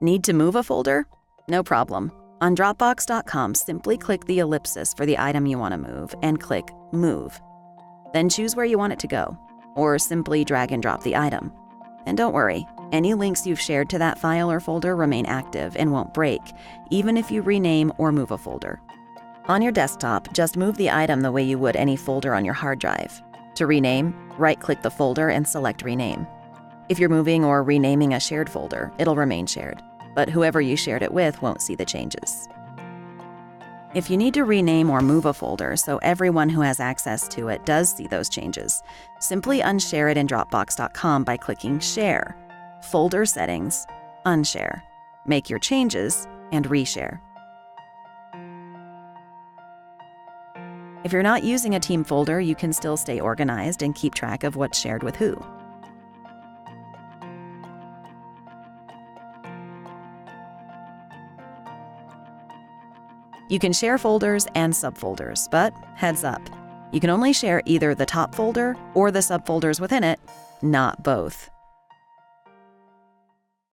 Need to move a folder? No problem. On Dropbox.com, simply click the ellipsis for the item you want to move and click Move. Then choose where you want it to go, or simply drag and drop the item. And don't worry, any links you've shared to that file or folder remain active and won't break, even if you rename or move a folder. On your desktop, just move the item the way you would any folder on your hard drive. To rename, right-click the folder and select Rename. If you're moving or renaming a shared folder, it'll remain shared, but whoever you shared it with won't see the changes. If you need to rename or move a folder so everyone who has access to it does see those changes, simply unshare it in Dropbox.com by clicking Share, Folder Settings, Unshare. Make your changes and reshare. If you're not using a team folder, you can still stay organized and keep track of what's shared with who. You can share folders and subfolders, but heads up, you can only share either the top folder or the subfolders within it, not both.